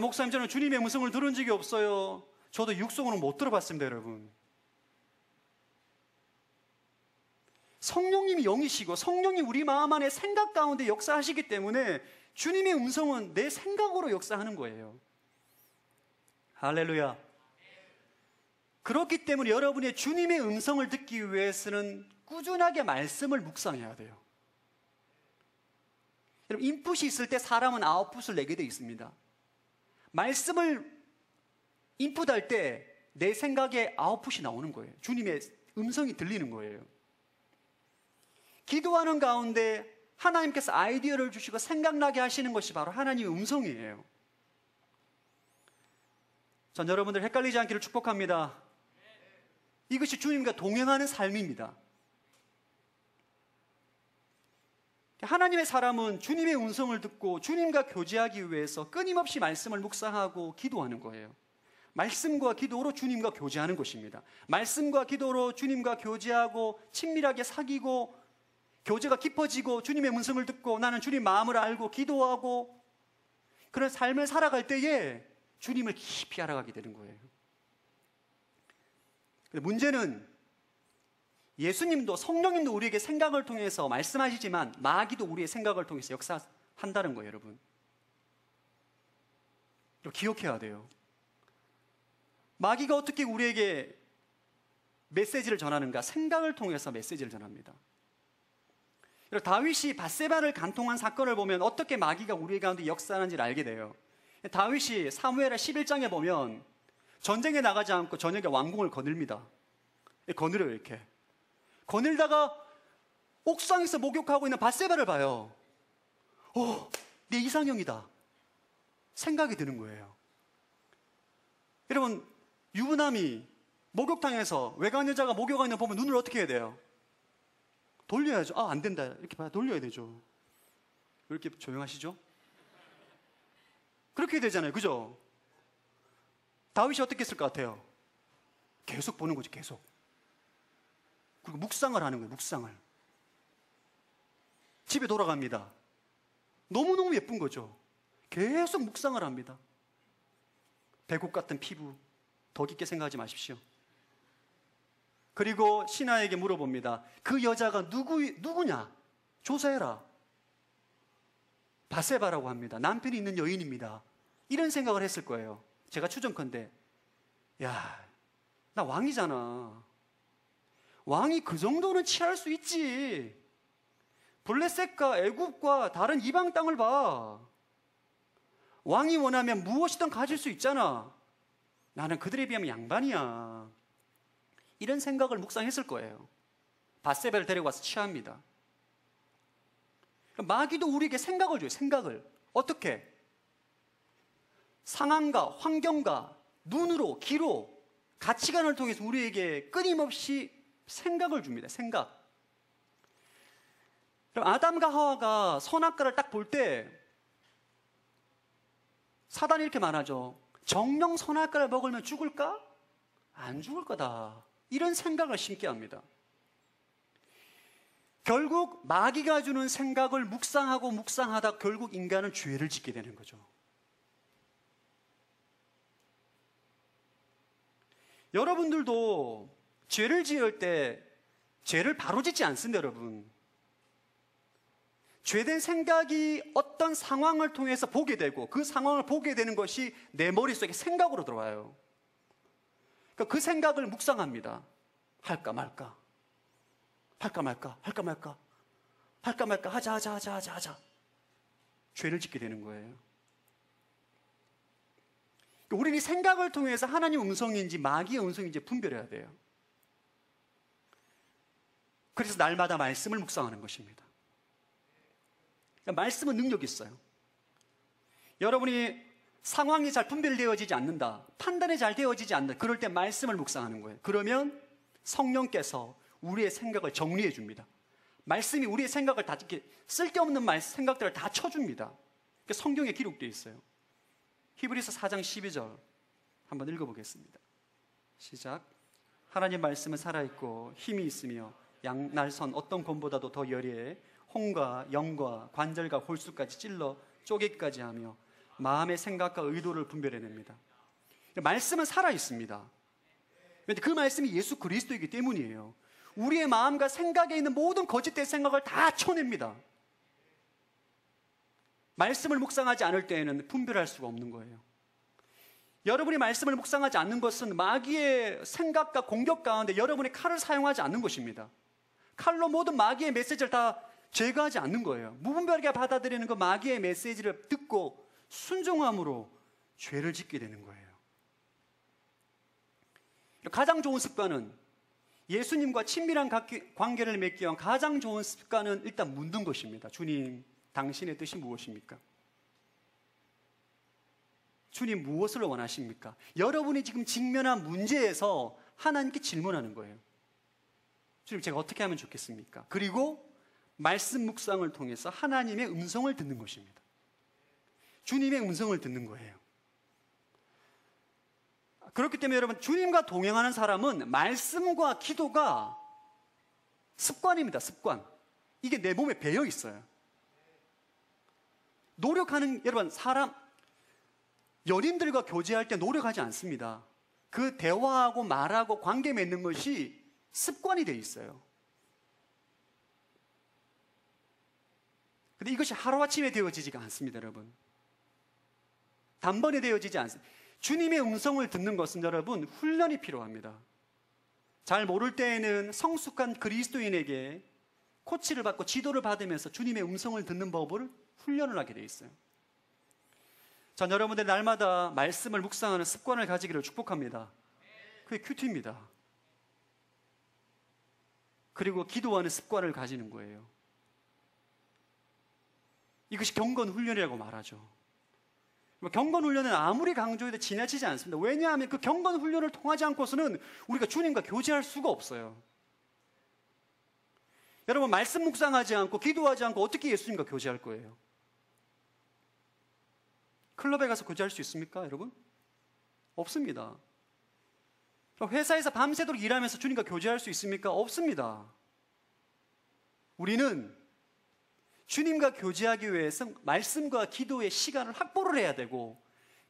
A: 목사님, 저는 주님의 음성을 들은 적이 없어요. 저도 육성으로 못 들어봤습니다, 여러분. 성령님이 영이시고 성령이 우리 마음 안에 생각 가운데 역사하시기 때문에 주님의 음성은 내 생각으로 역사하는 거예요. 할렐루야. 그렇기 때문에 여러분이 주님의 음성을 듣기 위해서는 꾸준하게 말씀을 묵상해야 돼요. 여러분, 인풋이 있을 때 사람은 아웃풋을 내게 되어 있습니다. 말씀을 인풋할 때 내 생각에 아웃풋이 나오는 거예요. 주님의 음성이 들리는 거예요. 기도하는 가운데 하나님께서 아이디어를 주시고 생각나게 하시는 것이 바로 하나님의 음성이에요. 전 여러분들 헷갈리지 않기를 축복합니다. 이것이 주님과 동행하는 삶입니다. 하나님의 사람은 주님의 음성을 듣고 주님과 교제하기 위해서 끊임없이 말씀을 묵상하고 기도하는 거예요. 말씀과 기도로 주님과 교제하는 것입니다. 말씀과 기도로 주님과 교제하고 친밀하게 사귀고 교제가 깊어지고 주님의 음성을 듣고 나는 주님 마음을 알고 기도하고 그런 삶을 살아갈 때에 주님을 깊이 알아가게 되는 거예요. 근데 문제는 예수님도 성령님도 우리에게 생각을 통해서 말씀하시지만 마귀도 우리의 생각을 통해서 역사한다는 거예요, 여러분. 기억해야 돼요. 마귀가 어떻게 우리에게 메시지를 전하는가? 생각을 통해서 메시지를 전합니다. 다윗이 밧세바를 간통한 사건을 보면 어떻게 마귀가 우리 가운데 역사하는지를 알게 돼요. 다윗이 사무엘하 11장에 보면 전쟁에 나가지 않고 저녁에 왕궁을 거닐니다. 거늘어요, 이렇게. 거닐다가 옥상에서 목욕하고 있는 밧세바를 봐요. 내 이상형이다 생각이 드는 거예요. 여러분, 유부남이 목욕탕에서 외간 여자가 목욕하는 거 보면 눈을 어떻게 해야 돼요? 돌려야죠. 안 된다 이렇게 봐야 돌려야 되죠. 왜 이렇게 조용하시죠? 그렇게 되잖아요, 그죠? 다윗이 어떻게 했을 것 같아요? 계속 보는 거죠, 계속. 그리고 묵상을 하는 거예요, 묵상을. 집에 돌아갑니다. 너무너무 예쁜 거죠. 계속 묵상을 합니다. 배국 같은 피부, 더 깊게 생각하지 마십시오. 그리고 신하에게 물어봅니다. 그 여자가 누구냐? 조사해라. 밧세바라고 합니다. 남편이 있는 여인입니다. 이런 생각을 했을 거예요. 제가 추정컨대, 나 왕이잖아. 왕이 그 정도는 취할 수 있지. 블레셋과 애굽과 다른 이방 땅을 봐. 왕이 원하면 무엇이든 가질 수 있잖아. 나는 그들에 비하면 양반이야. 이런 생각을 묵상했을 거예요. 밧세바를 데려가서 취합니다. 마귀도 우리에게 생각을 줘요. 생각을. 어떻게? 상황과 환경과 눈으로, 귀로, 가치관을 통해서 우리에게 끊임없이 생각을 줍니다. 생각. 그럼 아담과 하와가 선악과를 딱 볼 때 사단이 이렇게 말하죠. 정령 선악과를 먹으면 죽을까? 안 죽을 거다. 이런 생각을 심게 합니다. 결국 마귀가 주는 생각을 묵상하고 묵상하다 결국 인간은 죄를 짓게 되는 거죠. 여러분들도 죄를 지을 때 죄를 바로짓지 않습니다, 여러분. 죄된 생각이 어떤 상황을 통해서 보게 되고 그 상황을 보게 되는 것이 내 머릿속에 생각으로 들어와요. 그러니까 그 생각을 묵상합니다. 할까 말까, 할까 말까, 할까 말까, 할까 말까, 하자. 죄를 짓게 되는 거예요. 그러니까 우리는 이 생각을 통해서 하나님 음성인지 마귀의 음성인지 분별해야 돼요. 그래서 날마다 말씀을 묵상하는 것입니다. 그러니까 말씀은 능력이 있어요. 여러분이 상황이 잘 분별되어지지 않는다, 판단이 잘 되어지지 않는다, 그럴 때 말씀을 묵상하는 거예요. 그러면 성령께서 우리의 생각을 정리해 줍니다. 말씀이 우리의 생각을 다 이렇게 쓸데없는 생각들을 다 쳐줍니다. 성경에 기록되어 있어요. 히브리서 4장 12절 한번 읽어보겠습니다. 시작. 하나님 말씀은 살아있고 힘이 있으며 양날선 어떤 검보다도 더 열리에 혼과 영과 관절과 골수까지 찔러 쪼개기까지 하며 마음의 생각과 의도를 분별해냅니다. 말씀은 살아있습니다. 그 말씀이 예수 그리스도이기 때문이에요. 우리의 마음과 생각에 있는 모든 거짓된 생각을 다 쳐냅니다. 말씀을 묵상하지 않을 때에는 분별할 수가 없는 거예요. 여러분이 말씀을 묵상하지 않는 것은 마귀의 생각과 공격 가운데 여러분이 칼을 사용하지 않는 것입니다. 칼로 모든 마귀의 메시지를 다 제거하지 않는 거예요. 무분별하게 받아들이는 그 마귀의 메시지를 듣고 순종함으로 죄를 짓게 되는 거예요. 가장 좋은 습관은, 예수님과 친밀한 관계를 맺기 위한 가장 좋은 습관은 일단 묻는 것입니다. 주님, 당신의 뜻이 무엇입니까? 주님, 무엇을 원하십니까? 여러분이 지금 직면한 문제에서 하나님께 질문하는 거예요. 주님, 제가 어떻게 하면 좋겠습니까? 그리고 말씀 묵상을 통해서 하나님의 음성을 듣는 것입니다. 주님의 음성을 듣는 거예요. 그렇기 때문에 여러분, 주님과 동행하는 사람은 말씀과 기도가 습관입니다. 습관. 이게 내 몸에 배어 있어요. 노력하는, 여러분, 연인들과 교제할 때 노력하지 않습니다. 그 대화하고 말하고 관계 맺는 것이 습관이 되어 있어요. 근데 이것이 하루아침에 되어지지가 않습니다, 여러분. 단번에 되어지지 않습니다. 주님의 음성을 듣는 것은 여러분, 훈련이 필요합니다. 잘 모를 때에는 성숙한 그리스도인에게 코치를 받고 지도를 받으면서 주님의 음성을 듣는 법을 훈련을 하게 되어 있어요. 전 여러분들 날마다 말씀을 묵상하는 습관을 가지기를 축복합니다. 그게 큐티입니다. 그리고 기도하는 습관을 가지는 거예요. 이것이 경건 훈련이라고 말하죠. 경건 훈련은 아무리 강조해도 지나치지 않습니다. 왜냐하면 그 경건 훈련을 통하지 않고서는 우리가 주님과 교제할 수가 없어요. 여러분, 말씀 묵상하지 않고 기도하지 않고 어떻게 예수님과 교제할 거예요? 클럽에 가서 교제할 수 있습니까, 여러분? 없습니다. 회사에서 밤새도록 일하면서 주님과 교제할 수 있습니까? 없습니다. 우리는 주님과 교제하기 위해서 말씀과 기도의 시간을 확보를 해야 되고,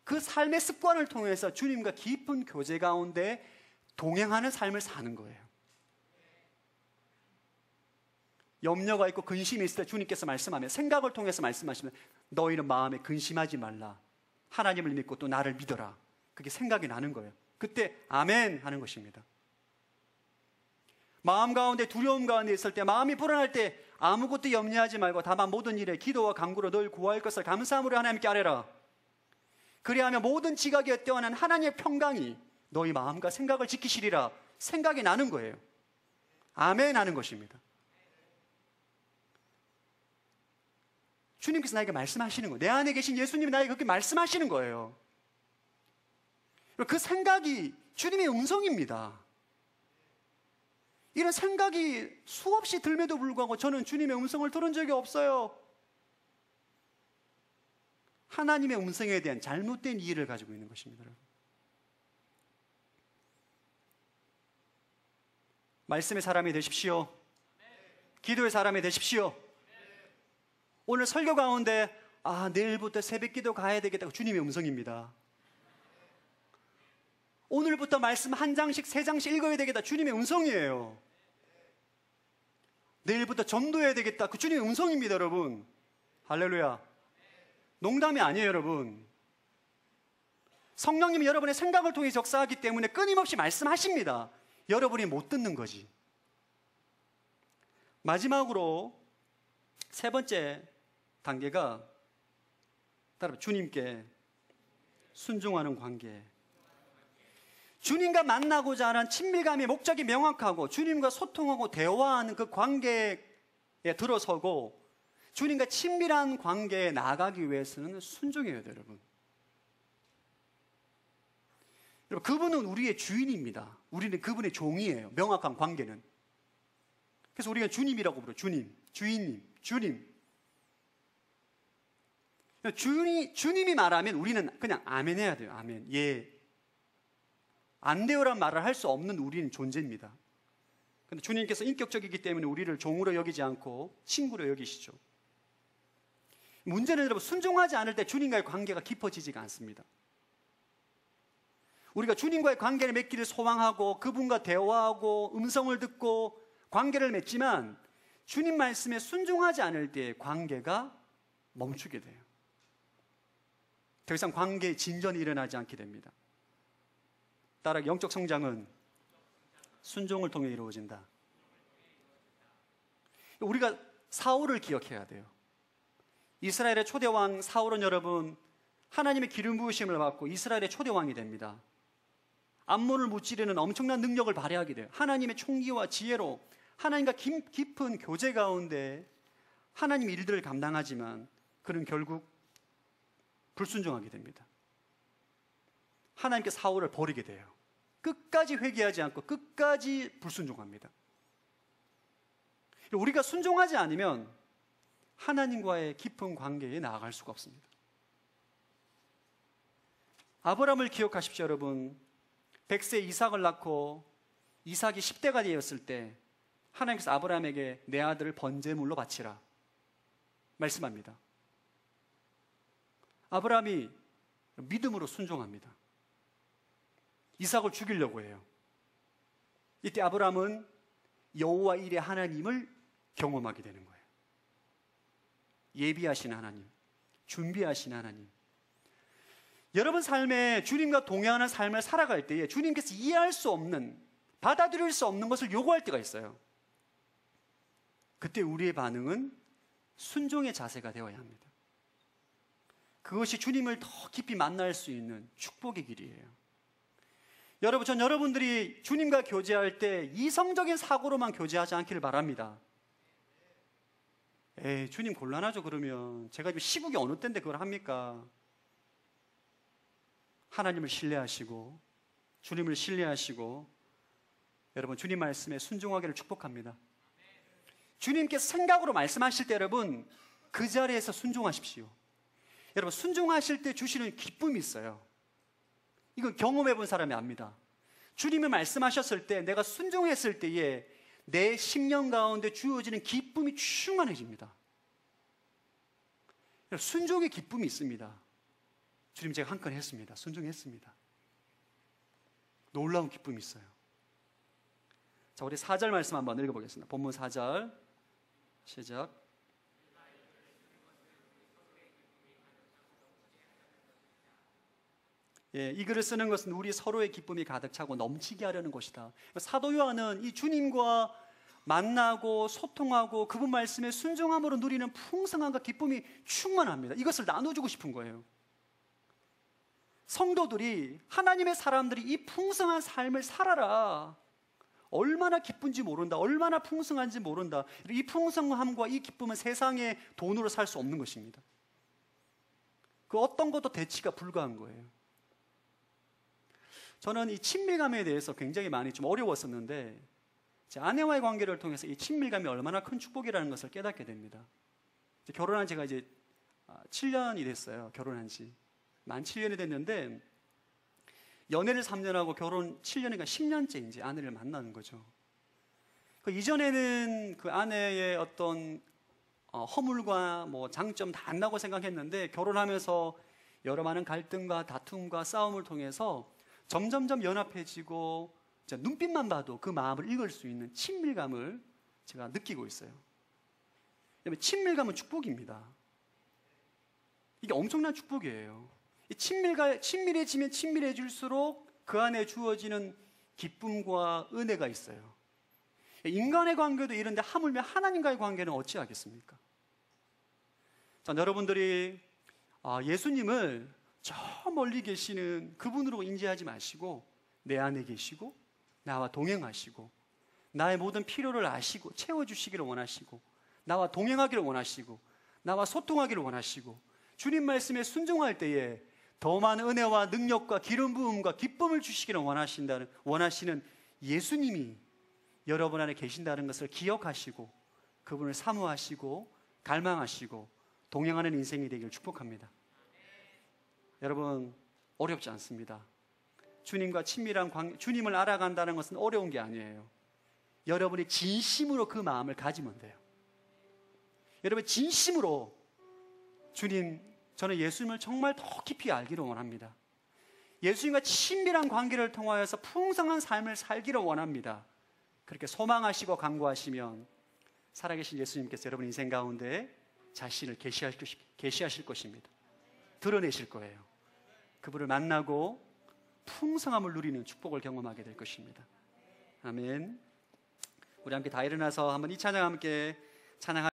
A: 그 삶의 습관을 통해서 주님과 깊은 교제 가운데 동행하는 삶을 사는 거예요. 염려가 있고 근심이 있을 때 주님께서 말씀하면, 생각을 통해서 말씀하시면, 너희는 마음에 근심하지 말라, 하나님을 믿고 또 나를 믿어라. 그게 생각이 나는 거예요. 그때 아멘 하는 것입니다. 마음 가운데 두려움 가운데 있을 때, 마음이 불안할 때 아무것도 염려하지 말고 다만 모든 일에 기도와 간구로 늘 구할 것을 감사함으로 하나님께 아뢰라. 그리하면 모든 지각에 뛰어난 하나님의 평강이 너희 마음과 생각을 지키시리라. 생각이 나는 거예요. 아멘 하는 것입니다. 주님께서 나에게 말씀하시는 거예요. 내 안에 계신 예수님이 나에게 그렇게 말씀하시는 거예요. 그 생각이 주님의 음성입니다. 이런 생각이 수없이 들매도 불구하고 저는 주님의 음성을 들은 적이 없어요. 하나님의 음성에 대한 잘못된 이해를 가지고 있는 것입니다. 말씀의 사람이 되십시오. 기도의 사람이 되십시오. 오늘 설교 가운데 내일부터 새벽 기도 가야 되겠다고, 주님의 음성입니다. 오늘부터 말씀 한 장씩, 세 장씩 읽어야 되겠다, 주님의 음성이에요. 내일부터 전도해야 되겠다. 그 주님의 음성입니다, 여러분. 할렐루야. 농담이 아니에요, 여러분. 성령님이 여러분의 생각을 통해 역사하기 때문에 끊임없이 말씀하십니다. 여러분이 못 듣는 거지. 마지막으로 세 번째 단계가 따라 주님께 순종하는 관계. 주님과 만나고자 하는 친밀감의 목적이 명확하고 주님과 소통하고 대화하는 그 관계에 들어서고 주님과 친밀한 관계에 나아가기 위해서는 순종해야 돼요, 여러분. 여러분, 그분은 우리의 주인입니다. 우리는 그분의 종이에요. 명확한 관계는. 그래서 우리가 주님이라고 부르요. 주님, 주인님, 주님. 주님이 말하면 우리는 그냥 아멘 해야 돼요. 아멘. 예. 안 돼요란 말을 할 수 없는 우리는 존재입니다. 그런데 주님께서 인격적이기 때문에 우리를 종으로 여기지 않고 친구로 여기시죠. 문제는 여러분, 순종하지 않을 때 주님과의 관계가 깊어지지가 않습니다. 우리가 주님과의 관계를 맺기를 소망하고 그분과 대화하고 음성을 듣고 관계를 맺지만 주님 말씀에 순종하지 않을 때 관계가 멈추게 돼요. 더 이상 관계의 진전이 일어나지 않게 됩니다. 따라 영적 성장은 순종을 통해 이루어진다. 우리가 사울을 기억해야 돼요. 이스라엘의 초대왕 사울은 여러분 하나님의 기름 부으심을 받고 이스라엘의 초대왕이 됩니다. 암몬을 무찌르는 엄청난 능력을 발휘하게 돼요. 하나님의 총기와 지혜로 하나님과 깊은 교제 가운데 하나님의 일들을 감당하지만 그는 결국 불순종하게 됩니다. 하나님께 사울을 버리게 돼요. 끝까지 회개하지 않고 끝까지 불순종합니다. 우리가 순종하지 않으면 하나님과의 깊은 관계에 나아갈 수가 없습니다. 아브라함을 기억하십시오, 여러분. 100세 이삭을 낳고 이삭이 10대가 되었을 때 하나님께서 아브라함에게 내 아들을 번제물로 바치라 말씀합니다. 아브라함이 믿음으로 순종합니다. 이삭을 죽이려고 해요. 이때 아브라함은 여호와 일의 하나님을 경험하게 되는 거예요. 예비하신 하나님, 준비하신 하나님. 여러분 삶에 주님과 동행하는 삶을 살아갈 때에 주님께서 이해할 수 없는, 받아들일 수 없는 것을 요구할 때가 있어요. 그때 우리의 반응은 순종의 자세가 되어야 합니다. 그것이 주님을 더 깊이 만날 수 있는 축복의 길이에요. 여러분, 전 여러분들이 주님과 교제할 때 이성적인 사고로만 교제하지 않기를 바랍니다. 에이, 주님 곤란하죠. 그러면 제가 지금 시국이 어느 때인데 그걸 합니까? 하나님을 신뢰하시고 주님을 신뢰하시고 여러분 주님 말씀에 순종하기를 축복합니다. 주님께서 생각으로 말씀하실 때 여러분 그 자리에서 순종하십시오. 여러분 순종하실 때 주시는 기쁨이 있어요. 이건 경험해 본 사람이 압니다. 주님이 말씀하셨을 때 내가 순종했을 때에 내 심령 가운데 주어지는 기쁨이 충만해집니다. 순종의 기쁨이 있습니다. 주님 제가 한 건 했습니다. 순종했습니다. 놀라운 기쁨이 있어요. 자, 우리 4절 말씀 한번 읽어보겠습니다. 본문 4절 시작. 예, 이 글을 쓰는 것은 우리 서로의 기쁨이 가득 차고 넘치게 하려는 것이다. 사도 요한은 이 주님과 만나고 소통하고 그분 말씀에 순종함으로 누리는 풍성함과 기쁨이 충만합니다. 이것을 나눠주고 싶은 거예요. 성도들이, 하나님의 사람들이 이 풍성한 삶을 살아라. 얼마나 기쁜지 모른다. 얼마나 풍성한지 모른다. 이 풍성함과 이 기쁨은 세상의 돈으로 살 수 없는 것입니다. 그 어떤 것도 대치가 불가한 거예요. 저는 이 친밀감에 대해서 굉장히 많이 좀 어려웠었는데 제 아내와의 관계를 통해서 이 친밀감이 얼마나 큰 축복이라는 것을 깨닫게 됩니다. 결혼한 지가 이제 7년이 됐어요. 결혼한 지. 만 7년이 됐는데 연애를 3년하고 결혼 7년이니까 10년째 이제 아내를 만나는 거죠. 그 이전에는 그 아내의 어떤 허물과 뭐 장점 다 안다고 생각했는데 결혼하면서 여러 많은 갈등과 다툼과 싸움을 통해서 점점점 연합해지고 눈빛만 봐도 그 마음을 읽을 수 있는 친밀감을 제가 느끼고 있어요. 친밀감은 축복입니다. 이게 엄청난 축복이에요. 친밀해지면 친밀해질수록 그 안에 주어지는 기쁨과 은혜가 있어요. 인간의 관계도 이런데 하물며 하나님과의 관계는 어찌하겠습니까? 자, 여러분들이 예수님을 저 멀리 계시는 그분으로 인지하지 마시고 내 안에 계시고 나와 동행하시고 나의 모든 필요를 아시고 채워주시기를 원하시고 나와 동행하기를 원하시고 나와 소통하기를 원하시고 주님 말씀에 순종할 때에 더 많은 은혜와 능력과 기름 부음과 기쁨을 주시기를 원하시는 예수님이 여러분 안에 계신다는 것을 기억하시고 그분을 사모하시고 갈망하시고 동행하는 인생이 되기를 축복합니다. 여러분, 어렵지 않습니다. 주님과 친밀한 관계, 주님을 알아간다는 것은 어려운 게 아니에요. 여러분이 진심으로 그 마음을 가지면 돼요. 여러분, 진심으로 주님, 저는 예수님을 정말 더 깊이 알기를 원합니다. 예수님과 친밀한 관계를 통하여서 풍성한 삶을 살기를 원합니다. 그렇게 소망하시고 간구하시면 살아계신 예수님께서 여러분 인생 가운데 자신을 계시하실 것입니다. 드러내실 거예요. 그분을 만나고 풍성함을 누리는 축복을 경험하게 될 것입니다. 아멘. 우리 함께 다 일어나서 한번 이 찬양 함께 찬양하겠습니다.